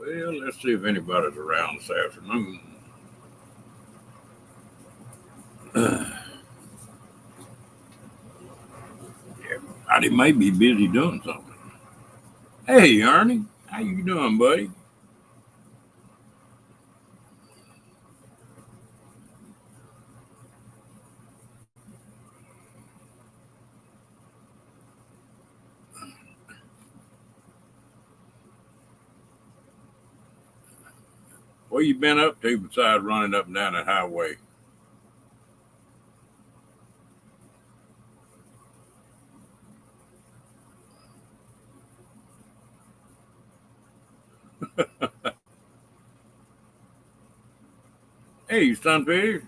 Well, let's see if anybody's around this afternoon. Everybody may be busy doing something. Hey, Ernie, how you doing, buddy? What you been up to besides running up and down the highway? Hey, Sunfish.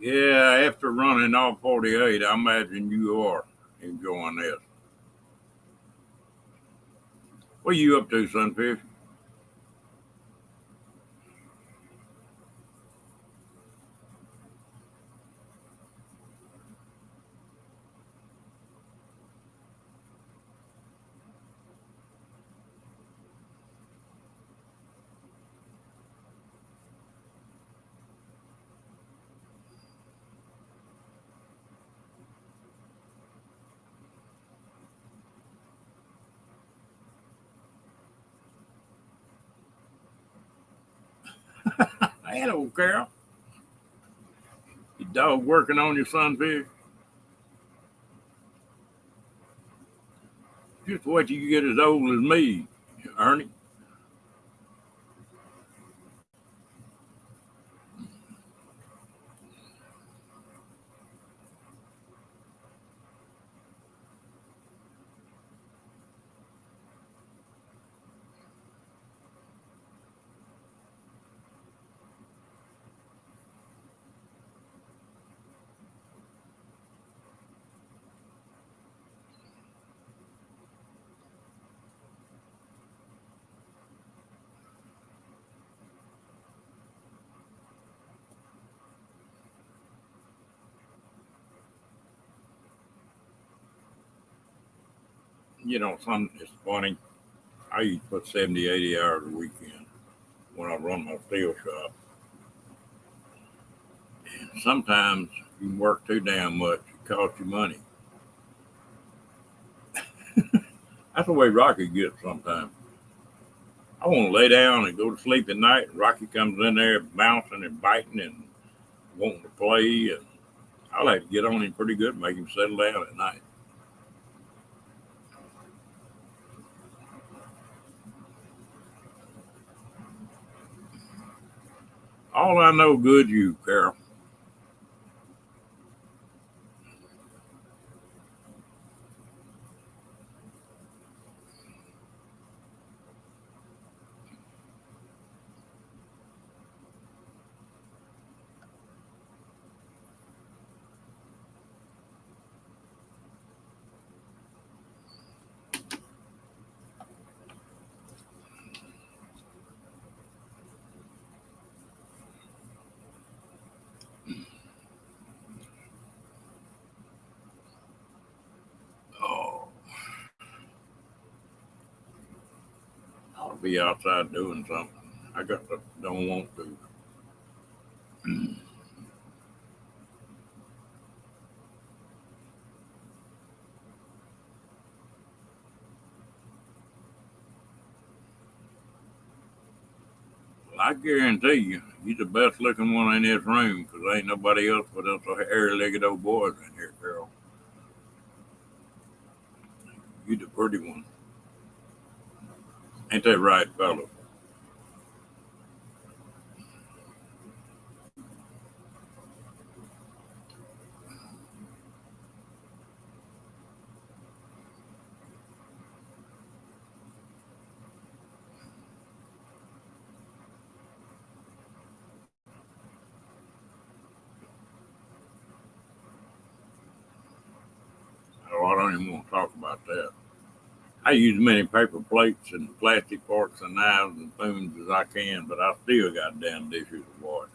Yeah, after running all 48, I imagine you are enjoying this. What are you up to, Sunfish? Hello, Carol. Your dog working on your Sunfish? Just wait till you get as old as me, Ernie. It's funny. I used to put 70, 80 hours a weekend when I run my steel shop. Sometimes you work too damn much, it costs you money. That's the way Rocky gets sometimes. I want to lay down and go to sleep at night, and Rocky comes in there bouncing and biting and wanting to play. And I like to get on him pretty good, make him settle down at night. All I know, good you, Carol. Oh, I'll be outside doing something. I got to, don't want to. I guarantee you, you're the best looking one in this room because ain't nobody else but us hairy legged old boys in here, Carol. You the pretty one. Ain't that right, fella? Oh, I don't even want to talk about that. I use as many paper plates and plastic forks and knives and spoons as I can, but I still got damn dishes to wash.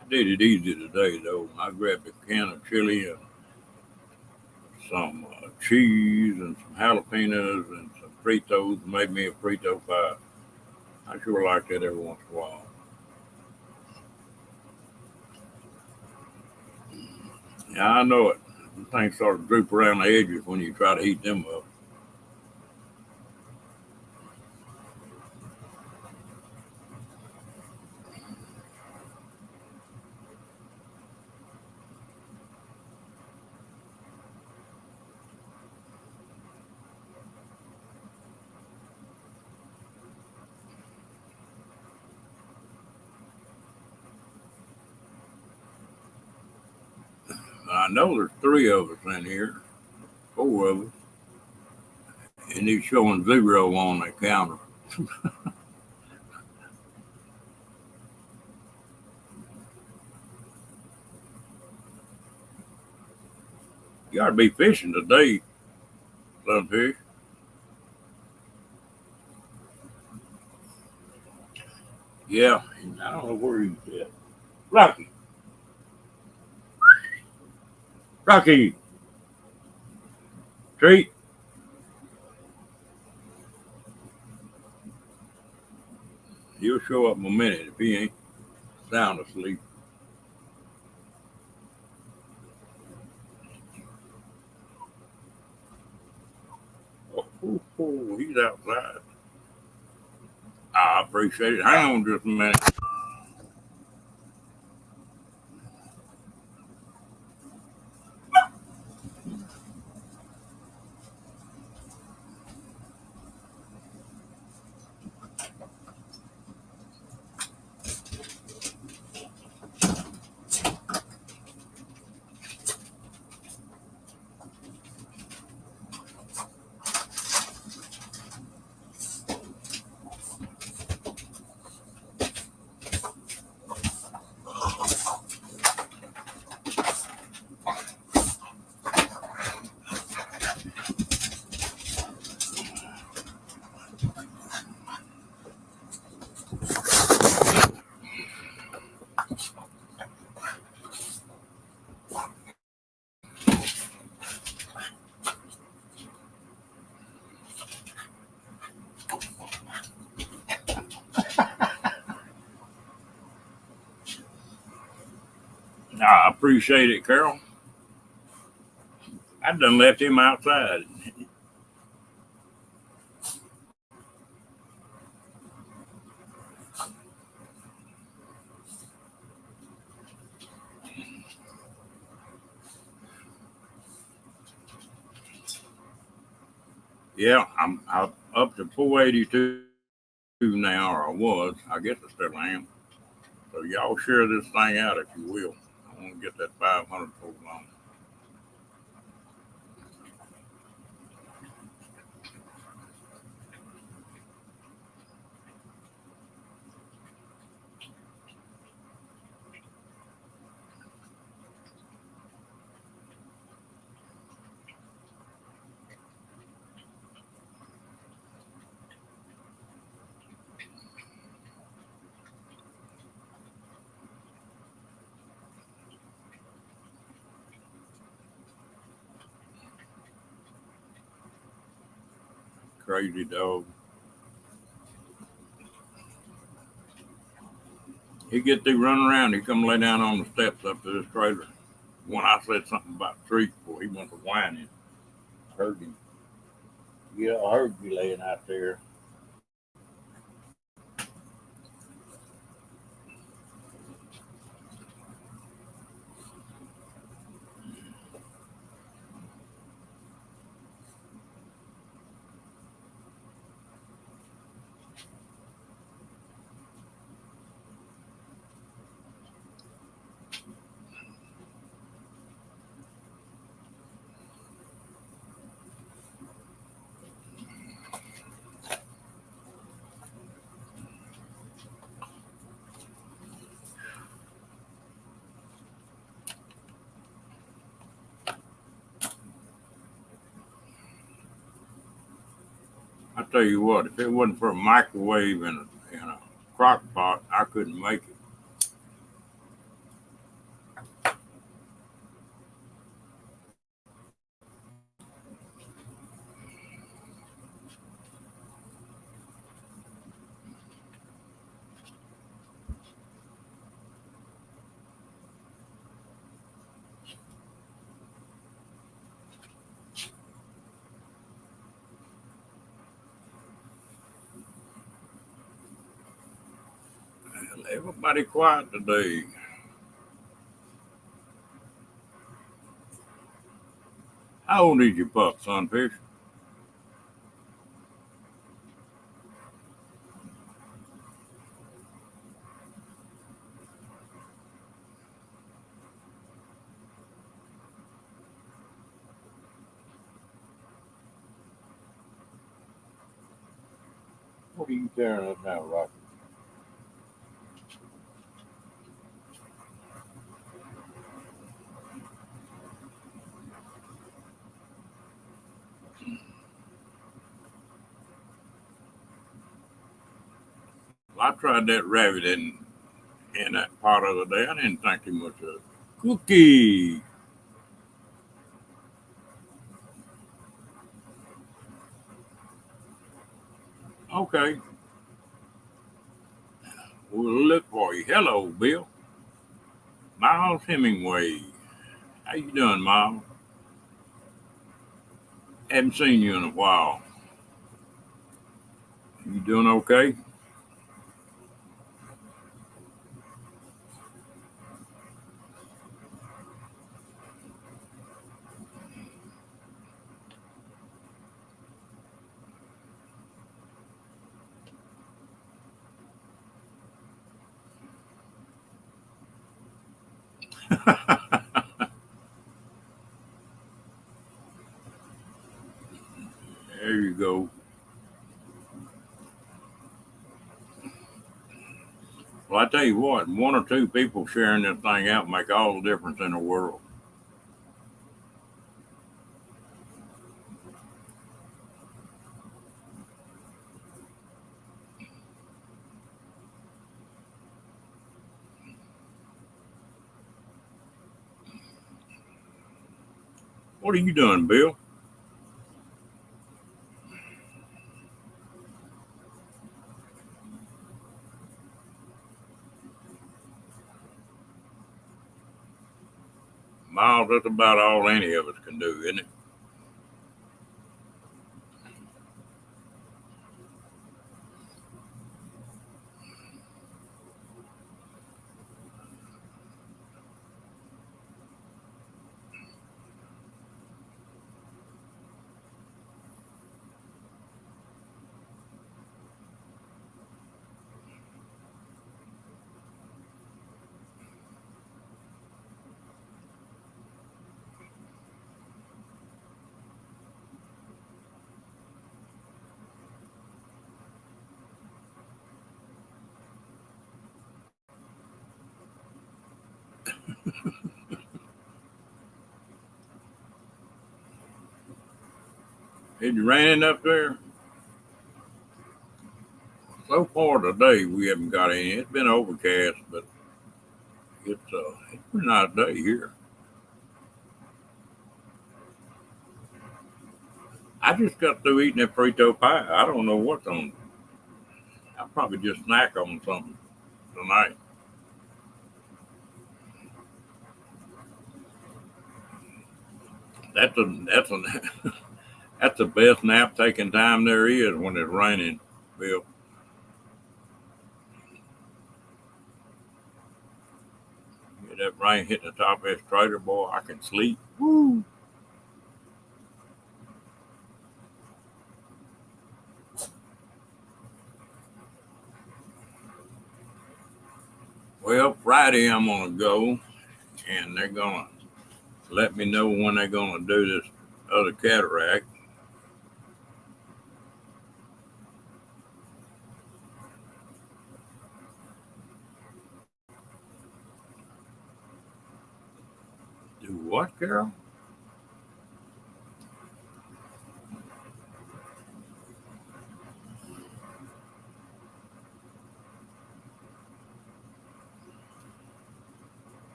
I did it easy today, though. I grabbed a can of chili and some cheese and some jalapenos and some Fritos. Made me a Frito pie. I sure like that every once in a while. Yeah, I know it. The things sort of droop around the edges when you try to heat them up. I know there's three of us in here, four of us, and he's showing zero on the counter. You ought to be fishing today, Sunfish. Yeah, I don't know where he's at. Rocky, Rocky, treat. He'll show up in a minute if he ain't sound asleep. He's outside. I appreciate it. Hang on just a minute. I appreciate it, Carol. I done left him outside. Yeah, I'm up to 482 now, or I was. I guess I still am. So y'all share this thing out if you will. I want to get that 500 for long. Crazy dog. He get through running around. He come lay down on the steps up to this trailer. When I said something about the tree before, he went to whining. I heard him. Yeah, I heard you laying out there. tell you what, if it wasn't for a microwave and a crock pot, I couldn't make it. And everybody quiet today. How old is your pup, Sunfish? What are you tearing up now, Rocky? Well, I tried that rabbit in that pot of the day. I didn't think too much of it. Cookie. Okay. We'll look for you. Hello, Bill. Miles Hemingway. How you doing, Miles? Haven't seen you in a while. You doing okay? There you go. Well, I tell you what, one or two people sharing this thing out make all the difference in the world. What are you doing, Bill? Miles, that's about all any of us can do, isn't it? It raining up there? So far today, we haven't got any. It's been overcast, but it's a pretty nice day here. I just got through eating that frito pie. I don't know what's on. I'll probably just snack on something tonight. That's a that's the best nap taking time there is when it's raining, Bill. Get that rain hitting the top of this trailer, boy, I can sleep. Woo. Well, Friday I'm gonna go, and they're gonna let me know when they're gonna do this other cataract. Do what, Carol?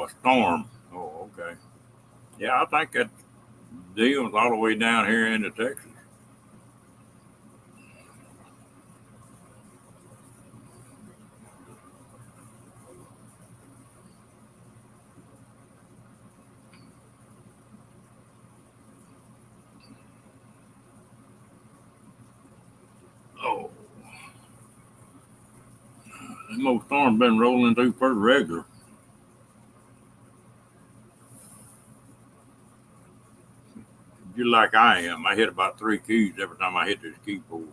a storm. Oh, okay. Yeah, I think that deal's all the way down here into Texas. Oh, them old storms been rolling through pretty regular. Just like I am. I hit about 3 keys every time I hit this keyboard.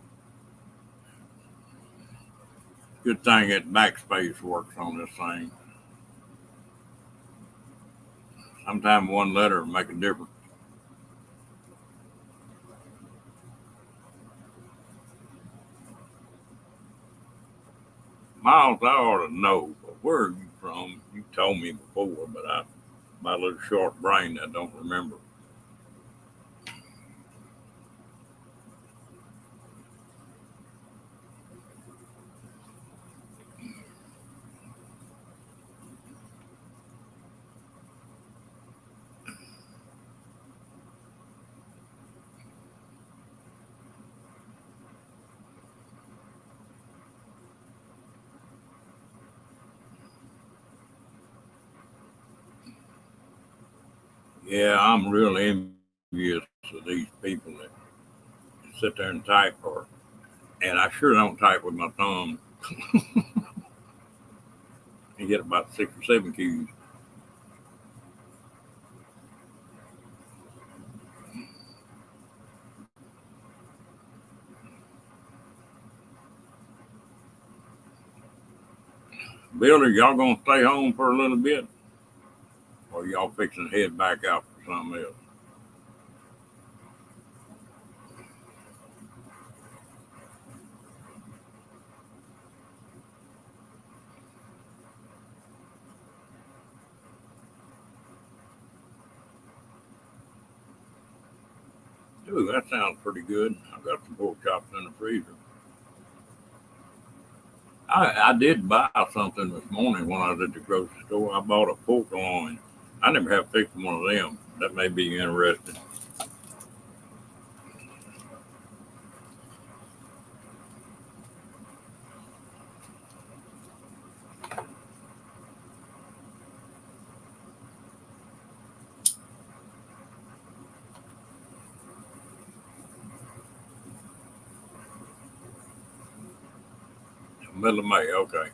Good thing that backspace works on this thing. Sometimes one letter will make a difference. Miles, I ought to know, but where are you from? You told me before, but my little short brain, I don't remember. Yeah, I'm real envious of these people that sit there and type, and I sure don't type with my thumb. You get about 6 or 7 keys. Billy, y'all gonna stay home for a little bit, or y'all fixing to head back out for something else? Ooh, that sounds pretty good. I got some pork chops in the freezer. I did buy something this morning when I was at the grocery store. I bought a pork loin. I never have fixed one of them. That may be interesting. Middle of May, okay.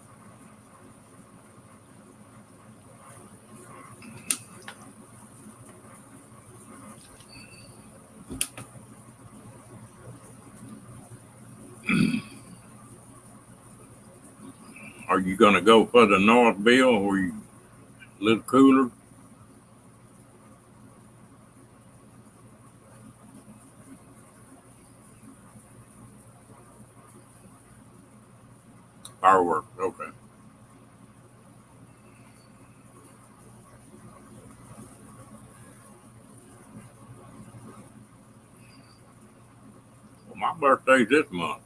Are you going to go further north, Bill, where you a little cooler? Fireworks, okay. Well, my birthday's this month.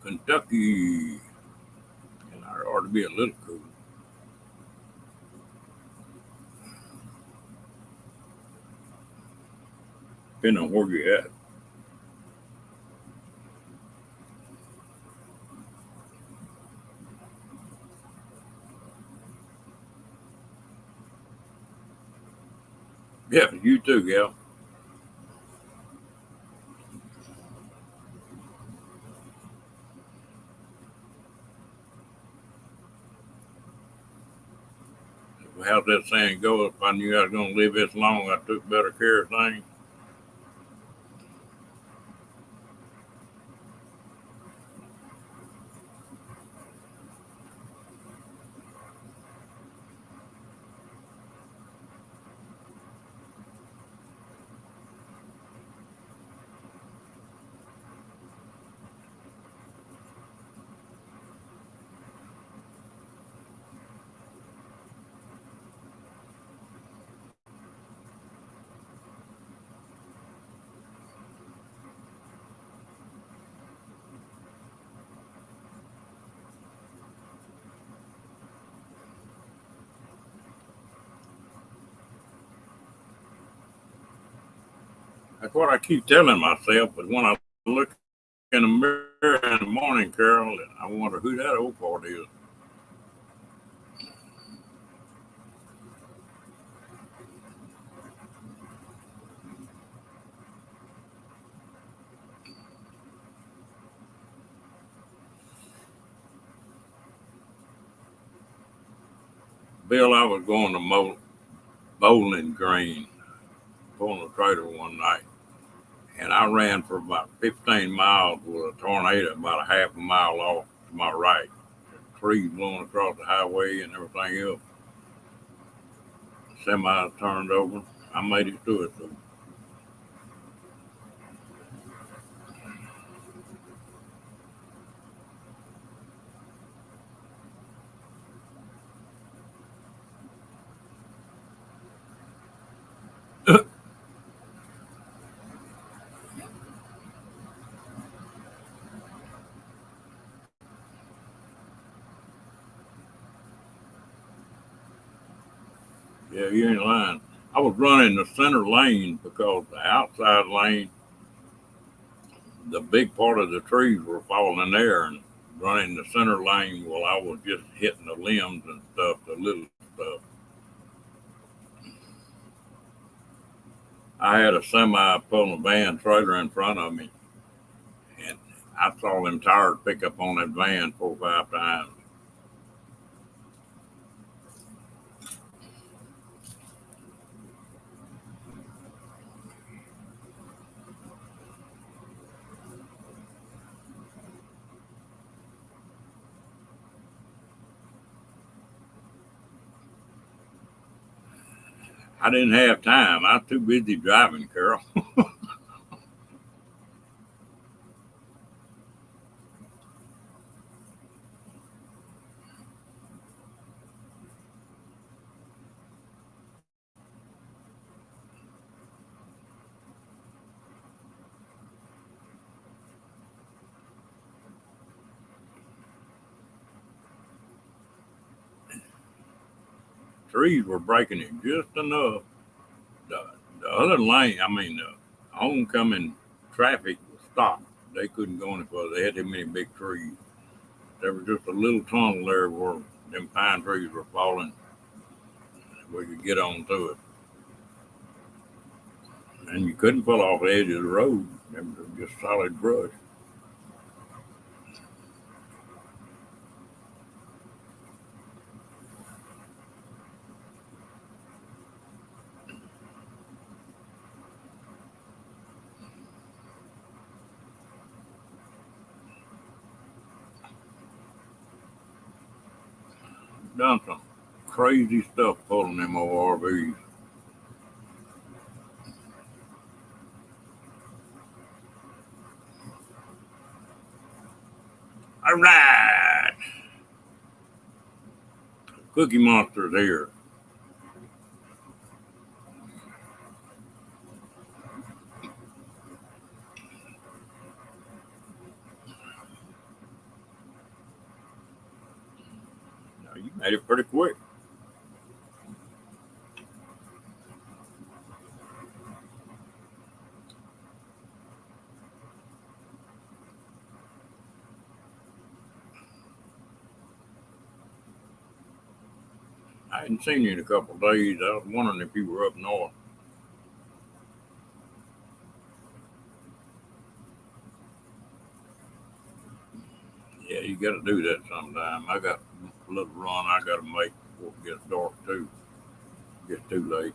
Kentucky. And I ought to be a little cooler. Depending on where you're at. Yeah, you too, gal. How's that saying go? If I knew I was going to live this long, I took better care of things. That's what I keep telling myself. But when I look in the mirror in the morning, Carol, I wonder who that old part is. Bill, I was going to Bowling Green, pulling a trailer one night, and I ran for about 15 miles with a tornado about a half a mile off to my right. Trees blowing across the highway and everything else. Semi turned over. I made it through it though. Yeah, you ain't lying. I was running the center lane because the outside lane, the big part of the trees were falling in there, and running the center lane while I was just hitting the limbs and stuff, the little stuff. I had a semi pulling a van trailer in front of me, and I saw them tires pick up on that van 4 or 5 times. I didn't have time. I was too busy driving, Carol. Trees were breaking it just enough. The other lane, I mean, the oncoming traffic was stopped. They couldn't go any further. They had too many big trees. There was just a little tunnel there where them pine trees were falling. We could get on through it. And you couldn't pull off the edge of the road. It was just solid brush. Done some crazy stuff pulling them old RVs. All right. Cookie Monster's here. Now, you made it pretty quick. I hadn't seen you in a couple of days. I was wondering if you were up north. Yeah, you got to do that sometime. I got a little run I got to make before it gets dark, too. It gets too late.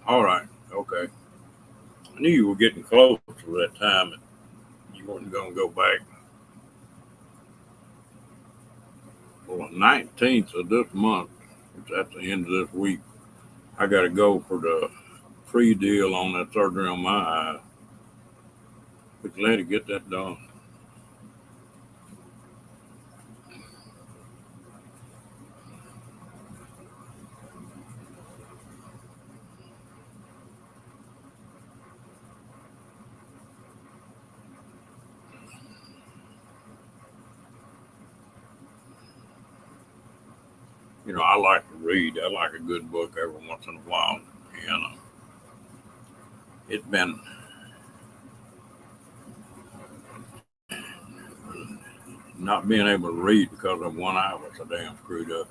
All right. Okay. I knew you were getting close to that time and you weren't going to go back. Well, the 19th of this month, which at the end of this week, I got to go for the free deal on that surgery on my eye. But glad to get that done. I like to read. I like a good book every once in a while. And it's been not being able to read because of one eye was so damn screwed up.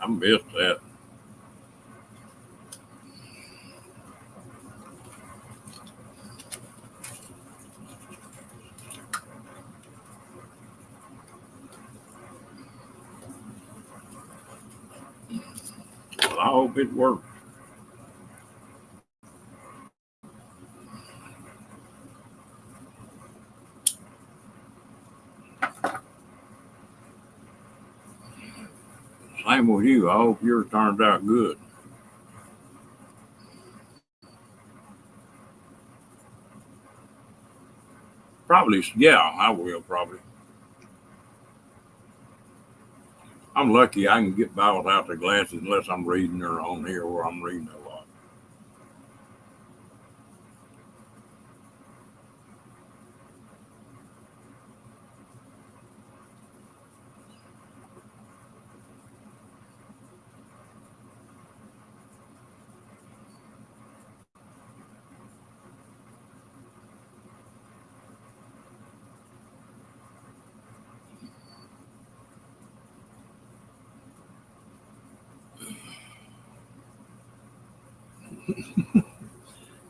I missed that. Well, I hope it works. Same with you. I hope yours turns out good. Probably, yeah, I will probably. I'm lucky I can get by without the glasses unless I'm reading or on here where I'm reading a lot.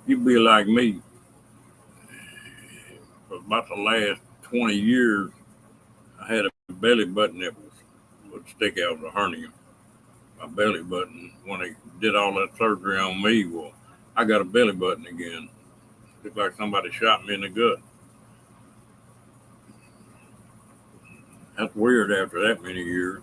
You be like me. For about the last 20 years, I had a belly button that would stick out of a hernia. My belly button, when they did all that surgery on me, well, I got a belly button again. Looked like somebody shot me in the gut. That's weird after that many years.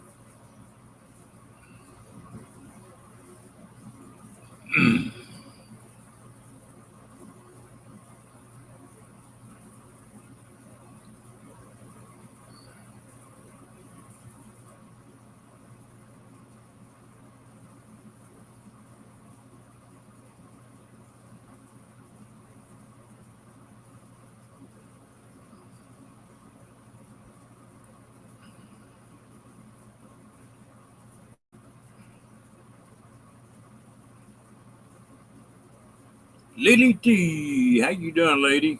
Lily T, how you doing, lady?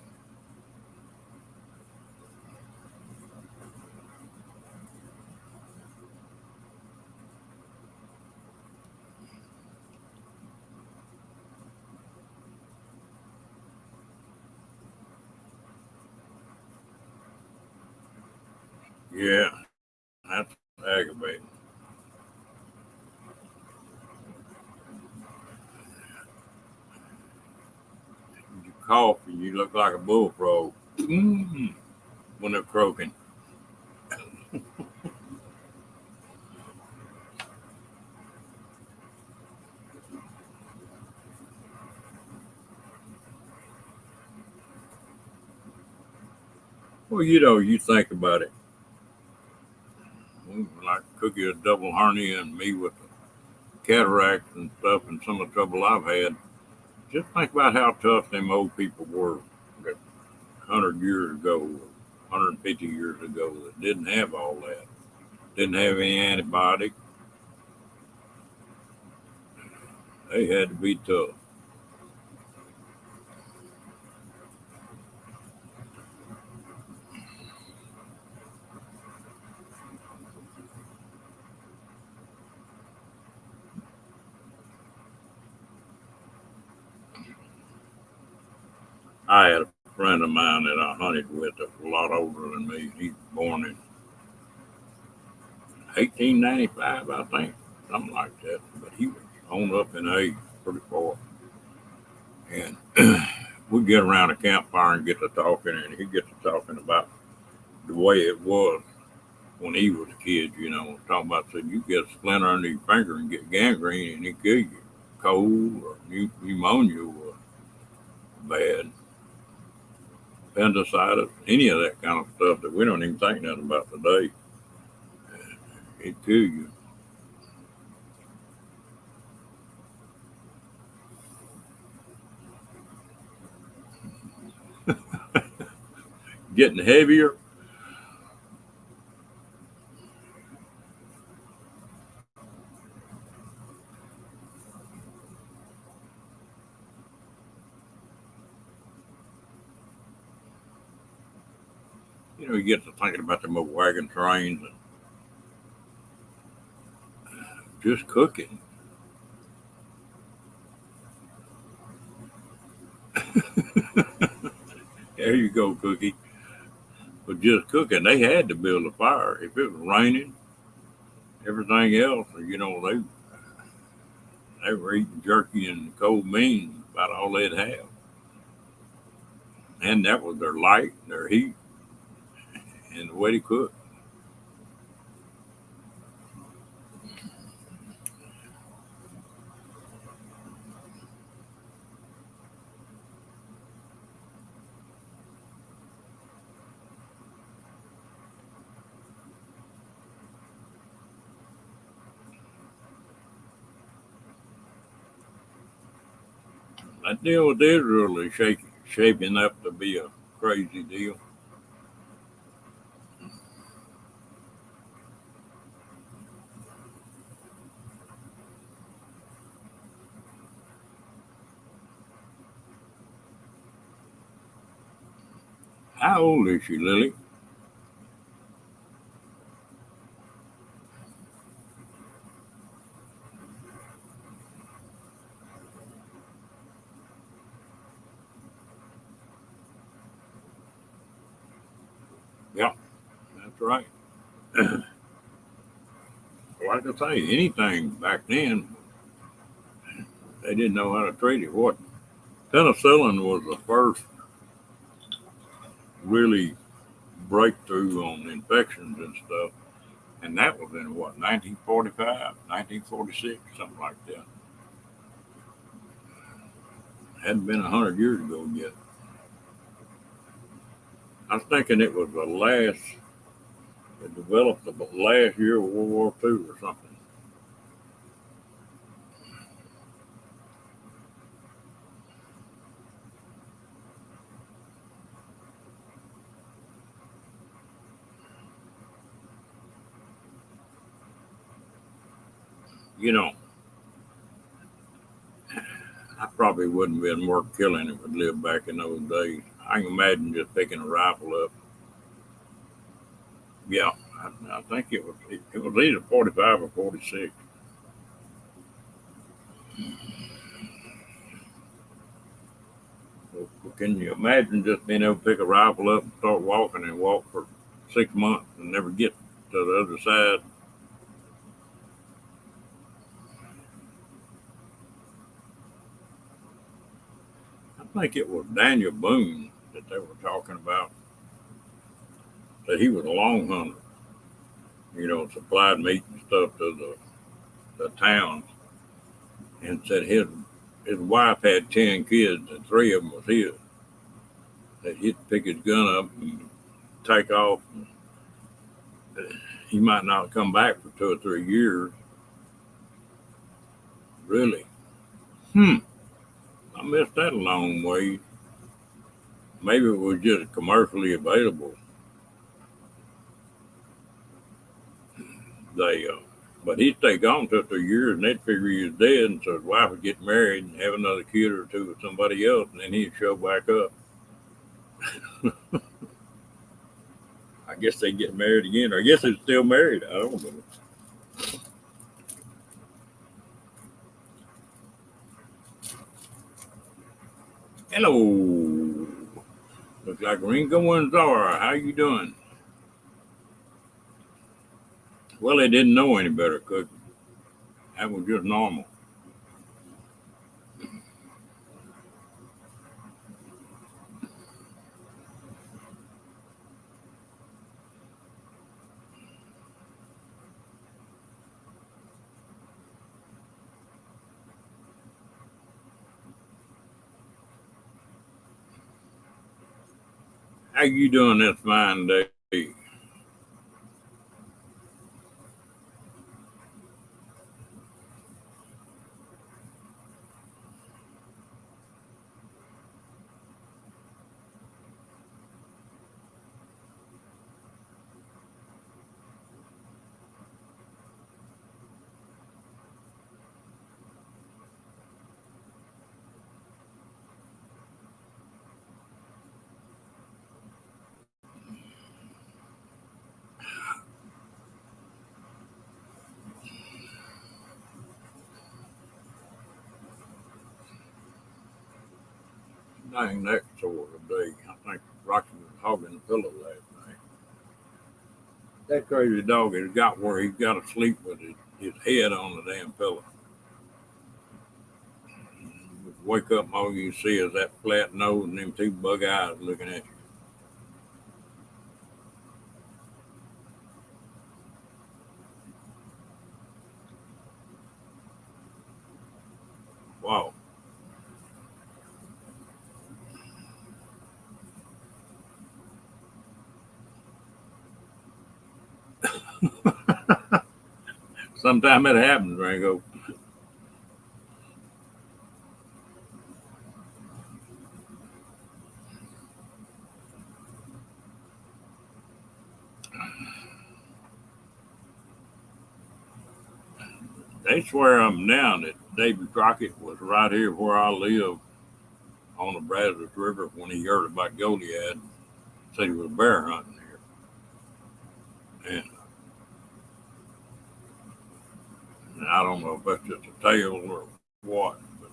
Yeah, that's aggravating. You cough and you look like a bullfrog when they're croaking. Well, you think about it. Like Cookie a double hernia and me with cataracts and stuff and some of the trouble I've had. Just think about how tough them old people were 100 years ago, 150 years ago that didn't have all that, didn't have any antibiotics. They had to be tough. I had a friend of mine that I hunted with that was a lot older than me. He was born in 1895, I think, something like that. But he was on up in age pretty far. And we get around a campfire and get to talking, and he gets to talking about the way it was when he was a kid, talking about said you get a splinter under your finger and get gangrene and it kill you. cold or pneumonia was bad, appendicitis, any of that kind of stuff that we don't even think nothing about today. It kill you. Getting heavier. You get to thinking about them old wagon trains and just cooking. There you go, Cookie. But just cooking, they had to build a fire. If it was raining, everything else, they were eating jerky and cold beans about all they'd have, and that was their light, their heat, and the way they cooked. That deal with Israel is shaping up to be a crazy deal. How old is she, Lily? Yeah, that's right. Like I say, anything back then, they didn't know how to treat it. What penicillin was the first really breakthrough on infections and stuff, and that was in what 1945, 1946, something like that. Hadn't been 100 years ago yet. I was thinking it was the last, it developed the last year of World War II or something. You know, I probably wouldn't have been worth killing if I'd lived back in those days. I can imagine just picking a rifle up. Yeah, I think it was either 45 or 46. Well, can you imagine just being able to pick a rifle up and start walking and walk for 6 months and never get to the other side? I think it was Daniel Boone that they were talking about, that he was a long hunter, supplied meat and stuff to the towns, and said his wife had 10 kids and three of them was his. That he'd pick his gun up and take off. He might not come back for 2 or 3 years. Really? Hmm. I missed that a long way. Maybe it was just commercially available. They, but he'd stay gone 2 or 3 years, and they'd figure he was dead, and so his wife would get married and have another kid or two with somebody else, and then he'd show back up. I guess they'd get married again, or I guess they're still married. I don't know. Hello. Looks like Ringo and Zara. How you doing? Well, they didn't know any better cooking. That was just normal. How you doing this fine day? Dang, neck sore today. I think Rocky was hogging the pillow last night. That crazy dog has got where he's got to sleep with his head on the damn pillow. Wake up, all you see is that flat nose and them two bug eyes looking at you. Wow. Sometimes it happens, Rango. They swear up and down that David Crockett was right here where I live on the Brazos River when he heard about Goliad. Said he was bear hunting here. And I don't know if that's just a tale or what, but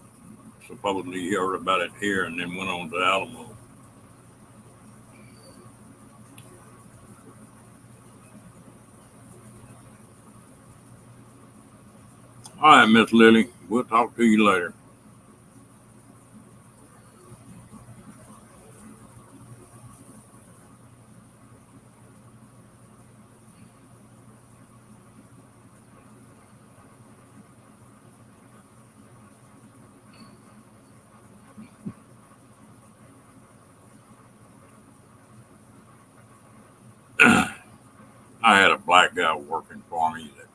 supposedly he heard about it here and then went on to Alamo. All right, Miss Lily, we'll talk to you later. I had a black guy working for me that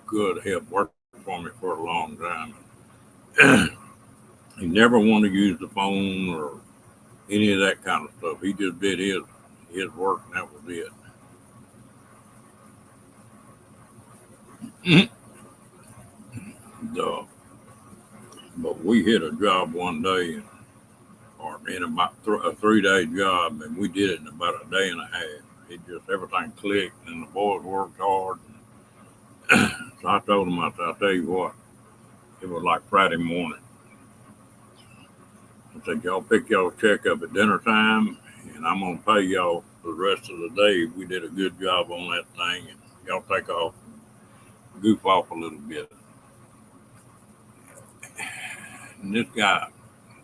could have worked for me for a long time. He never wanted to use the phone or any of that kind of stuff. He just did his work and that was it. Duh. But we hit a job one day, or in about a 3 day job, and we did it in about a day and a half. It just everything clicked, and the boys worked hard. So I told them, I said, I'll tell you what, it was like Friday morning. I said, y'all pick y'all check up at dinner time, and I'm going to pay y'all for the rest of the day. We did a good job on that thing, and y'all take off, goof off a little bit. And this guy,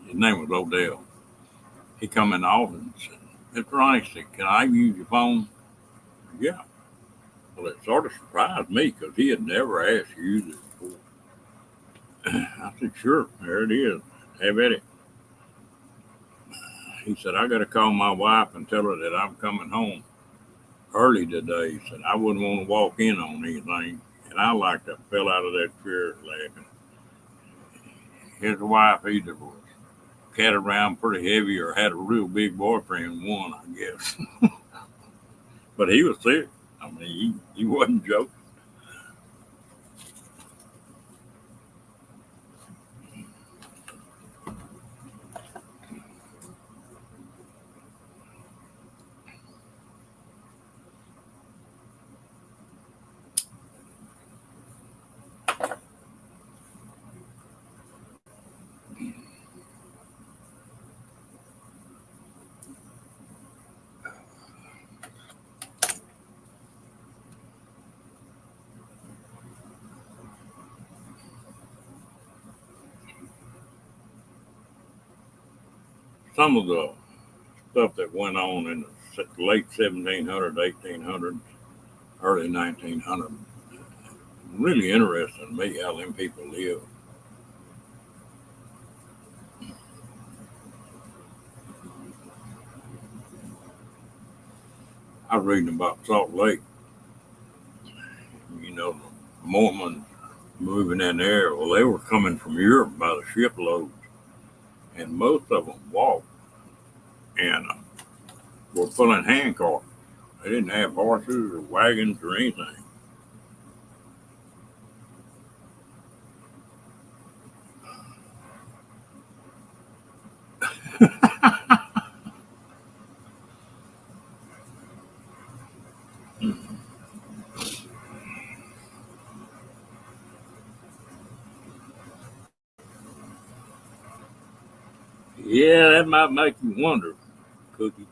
his name was Odell, he come in the office and said, Mr. Ronnie said, can I use your phone? Yeah. Well, it sort of surprised me because he had never asked to use it before. I said, sure, there it is. Have at it. He said, I got to call my wife and tell her that I'm coming home early today. He said, I wouldn't want to walk in on anything. And I like to fell out of that chair laughing. His wife either was cat around pretty heavy or had a real big boyfriend, one, I guess. But he was sick. I mean, he wasn't joking. Some of the stuff that went on in the late 1700s, 1800s, early 1900s really interesting to me how them people live. I was reading about Salt Lake. You know, the Mormons moving in there. Well, they were coming from Europe by the shiploads, and most of them walked and were pulling hand carts. They didn't have horses or wagons or anything. Yeah, that might make you wonder, Cookie.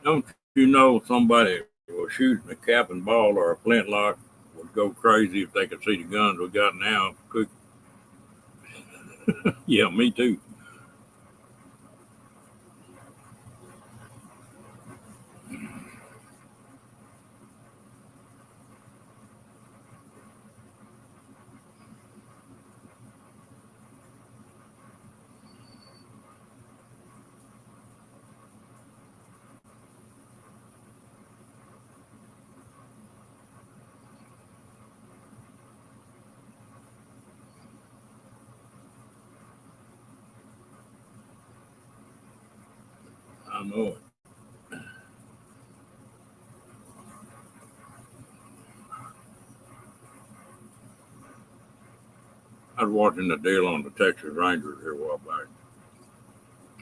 Don't you know somebody was shooting a cap and ball or a flintlock would go crazy if they could see the guns we got now, Cookie? Yeah, me too. I know it. I was watching the deal on the Texas Rangers here a while back,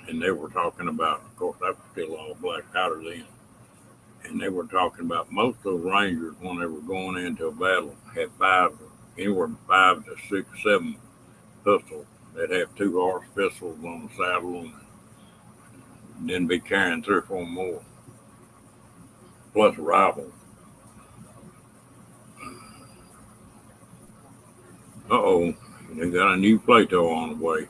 and they were talking about, of course, that was still all black powder then, and they were talking about most of the Rangers when they were going into a battle had anywhere from 5 to 6, 7 pistols. They'd have 2 horse pistols on the saddle, and then be carrying 3 or 4 more, plus a rifle. Uh-oh, they got a new Plato on the way.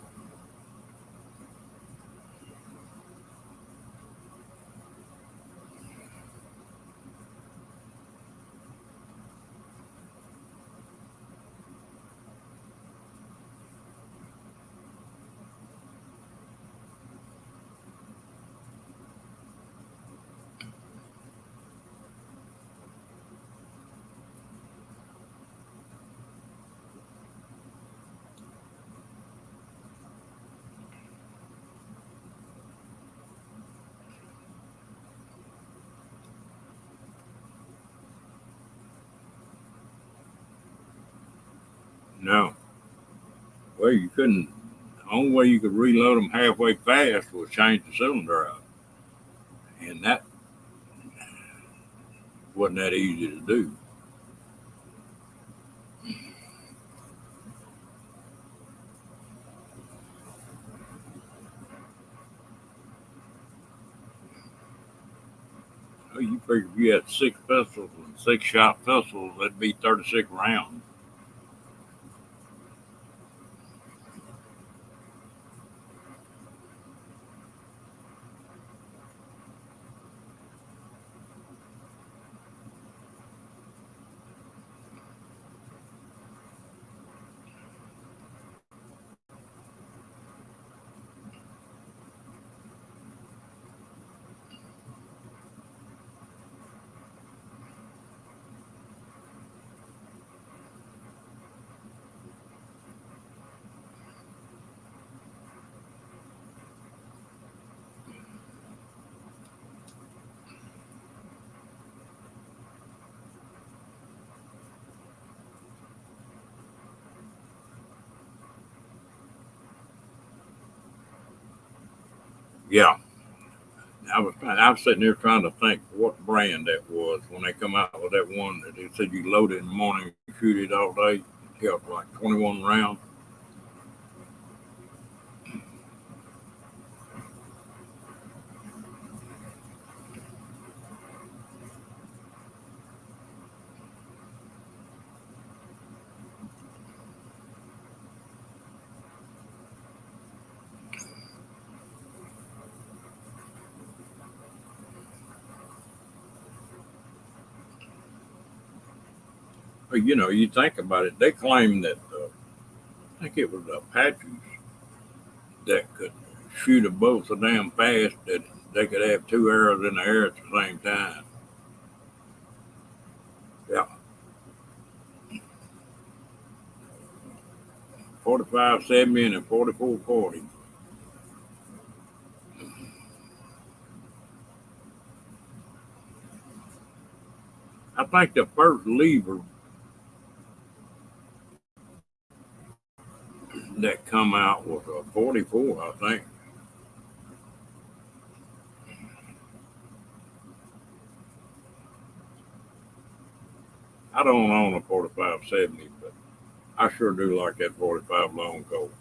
No, well, you couldn't. The only way you could reload them halfway fast was change the cylinder out, and that wasn't that easy to do. You figure if you had 6 pistols and 6 shot pistols, that'd be 36 rounds. Yeah, I was sitting there trying to think what brand that was when they come out with that one that they said you load it in the morning and shoot it all day. It killed like 21 rounds. You know, you think about it. They claim that I think it was Apaches that could shoot a bow so damn fast that they could have two arrows in the air at the same time. Yeah, 45-70 and a 44-40. I think the first lever that come out was a 44. I think. I don't own a 45-70, but I sure do like that 45 long Colt.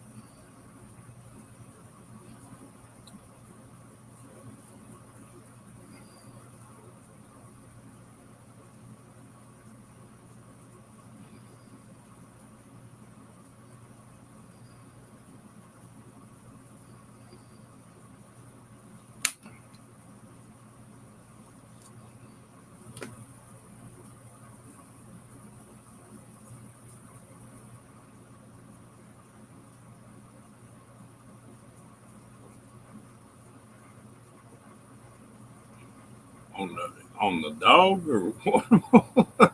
On the dog or what?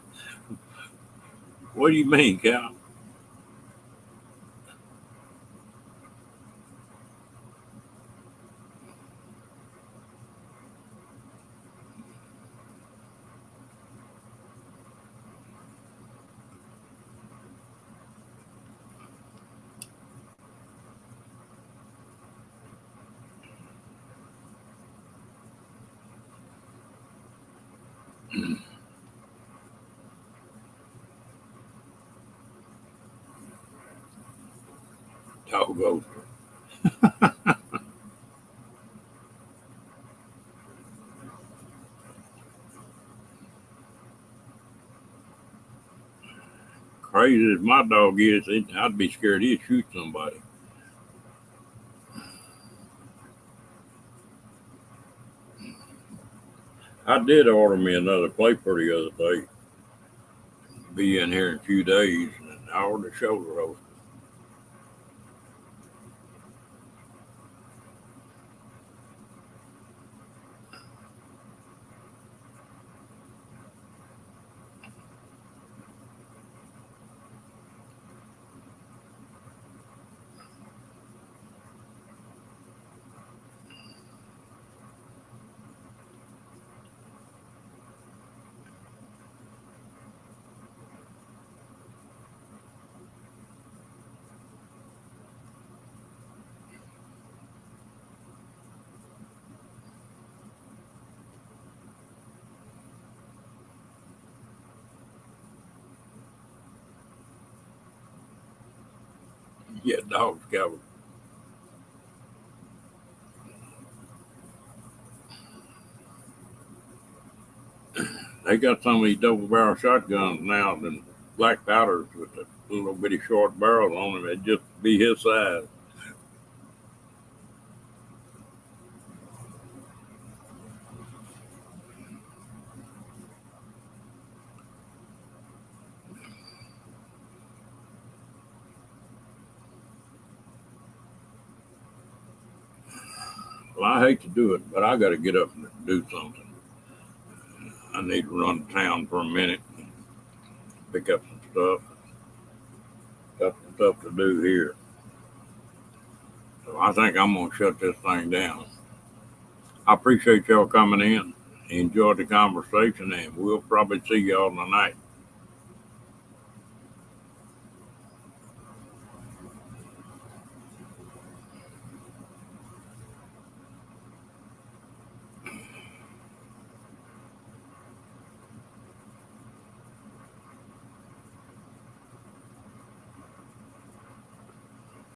What do you mean, Cal? Dog goes crazy as my dog is. I'd be scared he'd shoot somebody. I did order me another Clayper the other day. Be in here in a few days, and I ordered a shoulder roast. Yeah, dogs covered. They got some of these double barrel shotguns now, and black powders with the little bitty short barrels on them. It'd just be his size. Well, I hate to do it, but I got to get up and do something. I need to run to town for a minute, pick up some stuff. Got some stuff to do here. So I think I'm going to shut this thing down. I appreciate y'all coming in. Enjoyed the conversation, and we'll probably see y'all tonight.